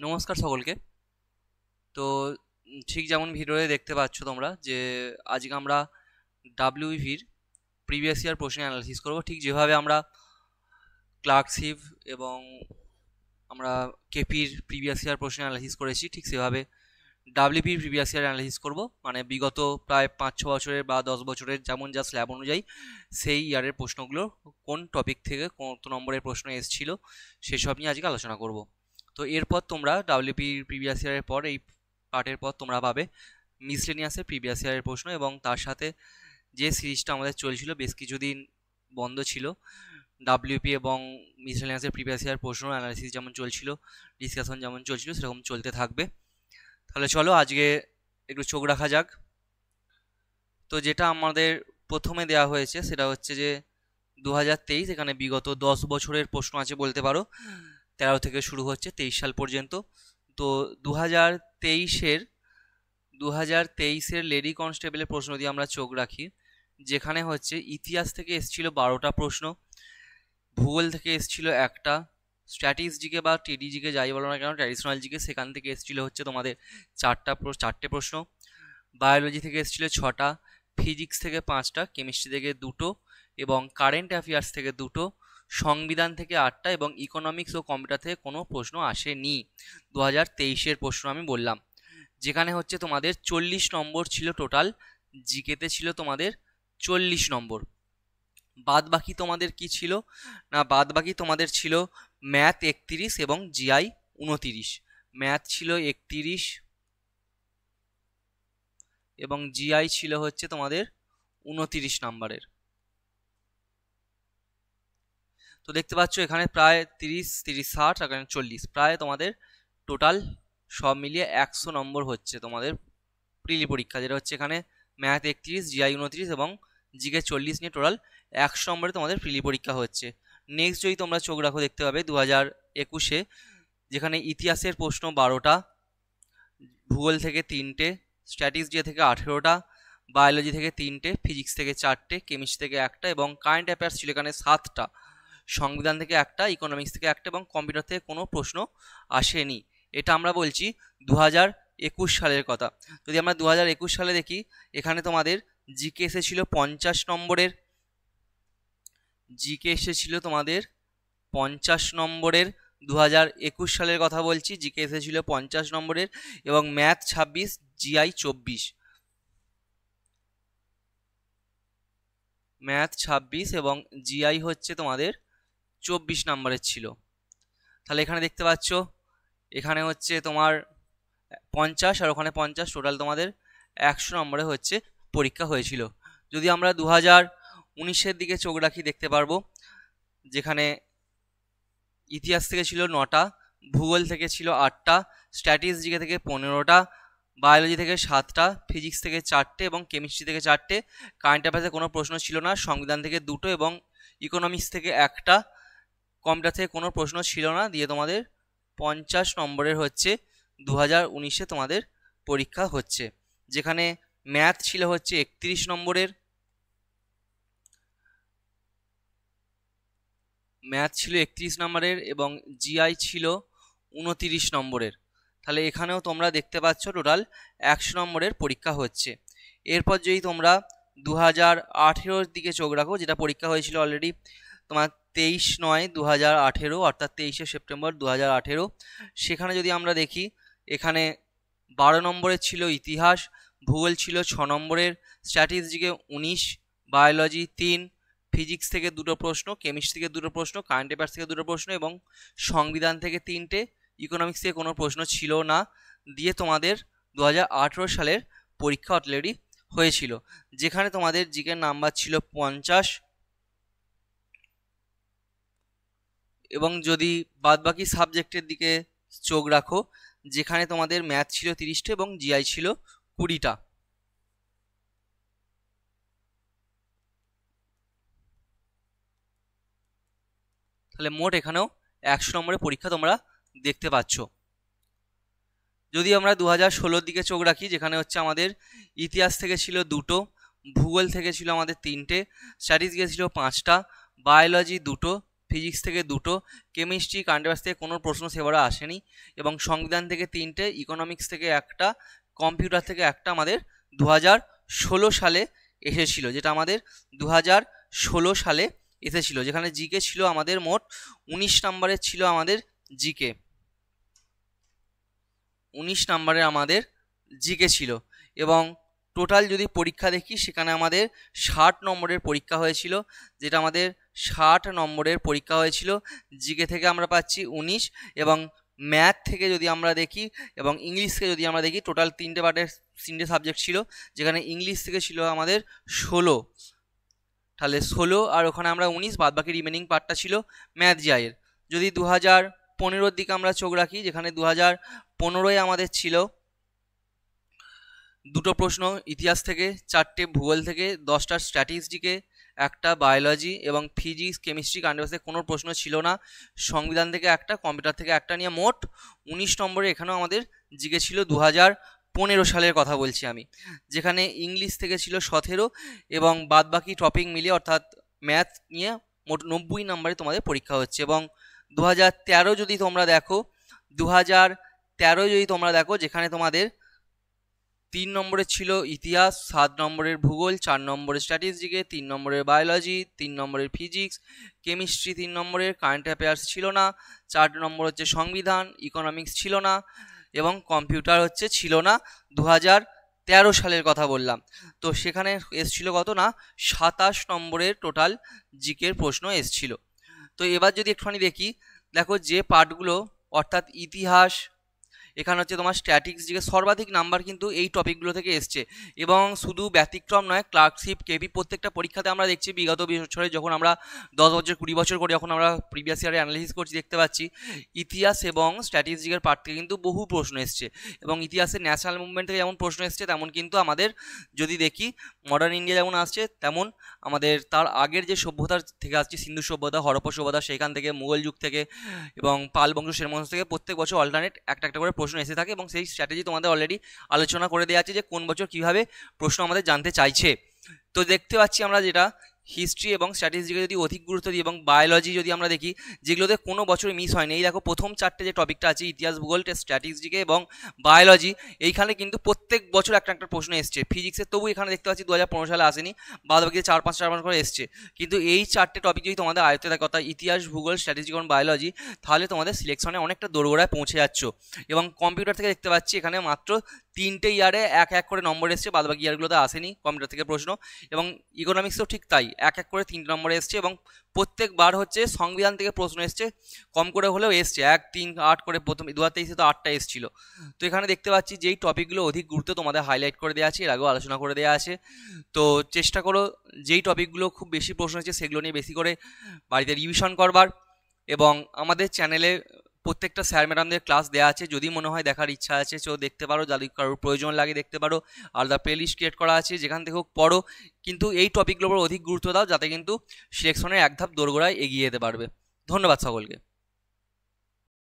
নমস্কার সকলকে। তো ঠিক যেমন ভিডিওতে দেখতে পাচ্ছ তোমরা যে আজকে আমরা ডাব্লিউবিপির প্রিভিয়াস ইয়ার প্রশ্ন অ্যানালাইসিস করব, ঠিক যেভাবে আমরা ক্লার্কশিপ এবং আমরা কেপির প্রিভিয়াস ইয়ার প্রশ্ন অ্যানালাইসিস করেছি, ঠিক সেভাবে ডাব্লিউপির প্রিভিয়াস ইয়ার অ্যানালাইসিস করব। মানে বিগত প্রায় 5-6 বছরের বা 10 বছরের যেমন যা স্ল্যাব অনুযায়ী সেই ইয়ারের প্রশ্নগুলো কোন টপিক থেকে কত নম্বরের প্রশ্ন এসেছিল সেসব নিয়ে আজকে আলোচনা করব। তো এরপর তোমরা ডাব্লিউপির প্রিভিয়াস ইয়ারের পর এই পার্টের পর তোমরা পাবে মিসলেনিয়াসের প্রিভিয়াস ইয়ারের প্রশ্ন, এবং তার সাথে যে সিরিজটা আমাদের চলছিল বেশ কিছুদিন বন্ধ ছিল, ডাব্লিউপি এবং মিসলেনিয়াসের প্রিভিয়াস ইয়ার প্রশ্ন অ্যানালাইসিস যেমন চলছিল, ডিসকাশন যেমন চলছিল সেরকম চলতে থাকবে। তাহলে চলো আজকে একটু চোখ রাখা যাক। তো যেটা আমাদের প্রথমে দেওয়া হয়েছে সেটা হচ্ছে যে 2023, এখানে বিগত 10 বছরের প্রশ্ন আছে বলতে পারো, 13 থেকে শুরু হচ্ছে 23 সাল পর্যন্ত। তো 2023-এর লেডি কনস্টেবলের প্রশ্ন দিয়ে আমরা চোখ রাখি, যেখানে হচ্ছে ইতিহাস থেকে এসেছিল 12টা প্রশ্ন, ভূগোল থেকে এসেছিল একটা, স্ট্র্যাটিজিকে বা টিডিজিকে যাই বলো না কেন, ট্র্যাডিশনাল জিকে সেখান থেকে এসেছিল হচ্ছে তোমাদের চারটে প্রশ্ন, বায়োলজি থেকে এসেছিল 6টা, ফিজিক্স থেকে 5টা, কেমিস্ট্রি থেকে 2টো এবং কারেন্ট অ্যাফেয়ার্স থেকে 2টো, সংবিধান থেকে 8টা এবং ইকোনমিক্স ও কম্পিউটার থেকে কোনো প্রশ্ন আসেনি। 2023-এর প্রশ্ন আমি বললাম, যেখানে হচ্ছে তোমাদের 40 নম্বর ছিল টোটাল, জিকেতে ছিল তোমাদের 40 নম্বর। বাদ বাকি তোমাদের কি ছিল না, বাদ বাকি তোমাদের ছিল ম্যাথ 31 এবং জিআই 29। ম্যাথ ছিল 31 এবং জিআই ছিল হচ্ছে তোমাদের 29 নাম্বারের। তো দেখতে পাচ্ছ এখানে প্রায় 30, 60 এখানে 40, প্রায় তোমাদের টোটাল সব মিলিয়ে 100 নম্বর হচ্ছে তোমাদের প্রিলি পরীক্ষা, যেটা হচ্ছে এখানে ম্যাথ 31, জিআই 29 এবং জিকে 40 নিয়ে টোটাল 100 নম্বরে তোমাদের প্রিলি পরীক্ষা হচ্ছে। নেক্সট যদি তোমরা চোখ রাখো দেখতে পাবে 2021-এ, যেখানে ইতিহাসের প্রশ্ন 12টা, ভূগোল থেকে 3টে, স্ট্যাটিস্টিক্স থেকে 18টা, বায়োলজি থেকে 3টে, ফিজিক্স থেকে 4টে, কেমিস্ট্রি থেকে 1টা এবং কারেন্ট অ্যাফেয়ার্স ছিল এখানে 7টা, সংবিধান থেকে 1টা, ইকোনমিক্স থেকে 1টা এবং কম্পিউটার থেকে কোনো প্রশ্ন আসেনি। এটা আমরা বলছি 2021 সালের কথা। যদি আমরা 2021 সালে দেখি, এখানে তোমাদের জিকে এসেছিল 50 নম্বরের, জিকে এসেছিল তোমাদের 50 নম্বরের। 2021 সালের কথা বলছি, জিকে এসেছিল 50 নম্বরের এবং ম্যাথ 26, জিআই 24। ম্যাথ 26 এবং জিআই হচ্ছে তোমাদের 24 নম্বরের ছিল। তাহলে এখানে দেখতে পাচ্ছ এখানে হচ্ছে তোমার 50 আর ওখানে 50, টোটাল তোমাদের 100 নম্বরে হচ্ছে পরীক্ষা হয়েছিল। যদি আমরা 2019-এর দিকে চোখ রাখি দেখতে পারবো, যেখানে ইতিহাস থেকে ছিল 9টা, ভূগোল থেকে ছিল 8টা, স্ট্র্যাটিজিকে থেকে 15টা, বায়োলজি থেকে 7টা, ফিজিক্স থেকে 4টে এবং কেমিস্ট্রি থেকে 4টে, কারেন্ট অ্যাফেয়ার্সে কোনো প্রশ্ন ছিল না, সংবিধান থেকে 2টো এবং ইকোনমিক্স থেকে 1টা, কম্পিউটার থেকে কোনো প্রশ্ন ছিল না, দিয়ে তোমাদের 50 নম্বরের হচ্ছে 2019-এ তোমাদের পরীক্ষা হচ্ছে। যেখানে ম্যাথ ছিল হচ্ছে 31 নম্বরের, ম্যাথ ছিল 31 নম্বরের এবং জিআই ছিল 29 নম্বরের। তাহলে এখানেও তোমরা দেখতে পাচ্ছ টোটাল 100 নম্বরের পরীক্ষা হচ্ছে। এরপর যদি তোমরা 2018-র দিকে চোখ রাখো, যেটা পরীক্ষা হয়েছিল অলরেডি তোমার 23/9/2018, অর্থাৎ 23শে সেপ্টেম্বর 2018। সেখানে যদি আমরা দেখি, এখানে 12 নম্বরের ছিল ইতিহাস, ভূগোল ছিল 6 নম্বরের, স্ট্র্যাটিজিকে 19, বায়োলজি 3, ফিজিক্স থেকে 2টো প্রশ্ন, কেমিস্ট্রি থেকে 2টো প্রশ্ন, কারেন্ট অ্যাফেয়ার্স থেকে 2টো প্রশ্ন এবং সংবিধান থেকে 3টে, ইকোনমিক্স থেকে কোনো প্রশ্ন ছিল না, দিয়ে তোমাদের 2018 সালের পরীক্ষা অলরেডি হয়েছিল। যেখানে তোমাদের জিকের নাম্বার ছিল 50 এবং যদি বাদবাকি সাবজেক্টের দিকে চোখ রাখো, যেখানে তোমাদের ম্যাথ ছিল 30টা এবং জিআই ছিল 20টা। তাহলে মোট এখানেও 100 নম্বরের পরীক্ষা তোমরা দেখতে পাচ্ছ। যদি আমরা 2016-র দিকে চোখ রাখি, যেখানে হচ্ছে আমাদের ইতিহাস থেকে ছিল 2টো, ভূগোল থেকে ছিল আমাদের 3টে, স্ট্যাটিস্টিক্স ছিল 5টা, বায়োলজি 2টো, ফিজিক্স থেকে 2টো, কেমিস্ট্রি কারেন্ট অ্যাফেয়ার্স থেকে কোনো প্রশ্ন সেবারে আসেনি, এবং সংবিধান থেকে 3টে, ইকোনমিক্স থেকে 1টা, কম্পিউটার থেকে 1টা আমাদের 2016 সালে এসেছিল, যেটা আমাদের 2016 সালে এসেছিল, যেখানে জিকে ছিল আমাদের মোট 19 নম্বরের ছিল আমাদের জিকে, 19 নম্বরের আমাদের জিকে ছিল। এবং টোটাল যদি পরীক্ষা দেখি সেখানে আমাদের 60 নম্বরের পরীক্ষা হয়েছিল, যেটা আমাদের 60 নম্বরের পরীক্ষা হয়েছিল। জিকে থেকে আমরা পাচ্ছি 19, এবং ম্যাথ থেকে যদি আমরা দেখি এবং ইংলিশ থেকে যদি আমরা দেখি, টোটাল 3টে সাবজেক্ট ছিল, যেখানে ইংলিশ থেকে ছিল আমাদের 16, তাহলে 16 আর ওখানে আমরা 19, বাদ বাকি রিমেনিং পার্টটা ছিল ম্যাথ জিআইয়ের। যদি 2015-র দিকে আমরা চোখ রাখি, যেখানে 2015-এ আমাদের ছিল 2টো প্রশ্ন ইতিহাস থেকে, 4টে ভূগোল থেকে, 10টা স্ট্যাটিস্টিকে, 1টা বায়োলজি, এবং ফিজিক্স কেমিস্ট্রি কারেন্ট অ্যাফেয়ার্স থেকে কোনো প্রশ্ন ছিল না। সংবিধান থেকে 1টা, কম্পিউটার থেকে 1টা, নিয়ে মোট 19 নম্বরে এখানেও আমাদের জিকে ছিল। 2015 সালের কথা বলছি আমি, যেখানে ইংলিশ থেকে ছিল 17, এবং বাদ বাকি টপিক মিলিয়ে অর্থাৎ ম্যাথ নিয়ে মোট 90 নম্বরে তোমাদের পরীক্ষা হচ্ছে। এবং 2013 যদি তোমরা দেখো, 2013 যদি তোমরা দেখো, যেখানে তোমাদের 3 নম্বরের ছিল ইতিহাস, 7 নম্বরের ভূগোল, 4 নম্বরের স্ট্যাটিস্টিকে, 3 নম্বরের বায়োলজি, 3 নম্বরের ফিজিক্স, কেমিস্ট্রি 3 নম্বরের, কারেন্ট অ্যাফেয়ার্স ছিল না, 4 নম্বর হচ্ছে সংবিধান, ইকোনমিক্স ছিল না, এবং কম্পিউটার হচ্ছে ছিল না। 2013 সালের কথা বললাম। তো সেখানে এসছিল কত না, 27 নম্বরের টোটাল জিকের প্রশ্ন এসছিল। তো এবার যদি একটুখানি দেখি, দেখো যে পার্টগুলো অর্থাৎ ইতিহাস, এখানে হচ্ছে তোমার স্ট্যাটিক্স দিকে সর্বাধিক নাম্বার কিন্তু এই টপিকগুলো থেকে এসছে। এবং শুধু ব্যতিক্রম নয়, ক্লার্কশিপ, কেপি, প্রত্যেকটা পরীক্ষাতে আমরা দেখছি বিগত বছরে যখন আমরা 10 বছর 20 বছর করে যখন আমরা প্রিভিয়াস ইয়ারে অ্যানালিসিস করছি, দেখতে পাচ্ছি ইতিহাস এবং স্ট্যাটিস্টিকের পার্ট থেকে কিন্তু বহু প্রশ্ন এসছে। এবং ইতিহাসের ন্যাশনাল মুভমেন্ট থেকে যেমন প্রশ্ন এসছে, তেমন কিন্তু আমাদের যদি দেখি মডার্ন ইন্ডিয়া যেমন আসছে, তেমন আমাদের তার আগের যে সভ্যতার থেকে আসছে, সিন্ধু সভ্যতা, হরপ্পা সভ্যতা, সেখান থেকে মুঘল যুগ থেকে এবং পাল বংশ, সেন বংশ থেকে প্রত্যেক বছর অল্টারনেট একটা একটা করে প্রশ্ন এসে থাকে। এবং সেই স্ট্র্যাটেজি তোমাদের অলরেডি আলোচনা করে দেওয়া আছে যে কোন বছর কিভাবে প্রশ্ন আমাদের জানতে চাইছে। তো দেখতে পাচ্ছি আমরা যেটা হিস্ট্রি এবং স্ট্যাটিস্টিকে যদি অধিক গুরুত্ব দিই, এবং বায়োলজি যদি আমরা দেখি, যেগুলোতে কোনো বছর মিস হয়নি। এই দেখো প্রথম 4টে যে টপিকটা আছে, ইতিহাস, ভূগোল, স্ট্যাটিস্টিকে এবং বায়োলজি, এইখানে কিন্তু প্রত্যেক বছর একটা একটা প্রশ্ন এসছে। ফিজিক্সের তবু এখানে দেখতে পাচ্ছি 2015 সালে আসেনি, বাদ বাকি 4-5 করে এসছে। কিন্তু এই 4টে টপিক যদি তোমাদের আয়ত্তে থাকে, অর্থাৎ ইতিহাস, ভূগোল, স্ট্যাটিস্টিক এবং বায়োলজি, তাহলে তোমাদের সিলেকশনে অনেকটা দোরগোড়ায় পৌঁছে যাচ্ছ। এবং কম্পিউটার থেকে দেখতে পাচ্ছি এখানে মাত্র 3টে ইয়ারে 1-1 করে নম্বর এসছে, বাদ বাকি ইয়ারগুলোতে আসেনি কম্পিউটার থেকে প্রশ্ন। এবং ইকোনমিক্সও ঠিক তাই, 1-1 করে 3 নম্বরে এসছে। এবং প্রত্যেকবার হচ্ছে সংবিধান থেকে প্রশ্ন এসছে, কম করে হলেও এসছে, 1, 3, 8 করে। প্রথম 2023-এ তো 8টা এসেছিল। তো এখানে দেখতে পাচ্ছি যেই টপিকগুলো অধিক গুরুত্ব তোমাদের হাইলাইট করে দেওয়া আছে, এর আগেও আলোচনা করে দেওয়া আছে। তো চেষ্টা করো যেই টপিকগুলো খুব বেশি প্রশ্ন হচ্ছে সেগুলো নিয়ে বেশি করে বাড়িতে রিভিশন করবার। এবং আমাদের চ্যানেলে প্রত্যেকটা স্যার ম্যাডামদের ক্লাস দেওয়া আছে, যদি মনে হয় দেখার ইচ্ছা আছে তো দেখতে পারো, যদি কারোর প্রয়োজন লাগে দেখতে পারো। আলাদা প্লেলিস্ট ক্রিয়েট করা আছে, যেখান থেকে পড়ো, কিন্তু এই টপিকগুলোর উপর অধিক গুরুত্ব দাও, যাতে কিন্তু সিলেকশনের এক ধাপ দোরগোড়ায় এগিয়ে যেতে পারবে। ধন্যবাদ সকলকে।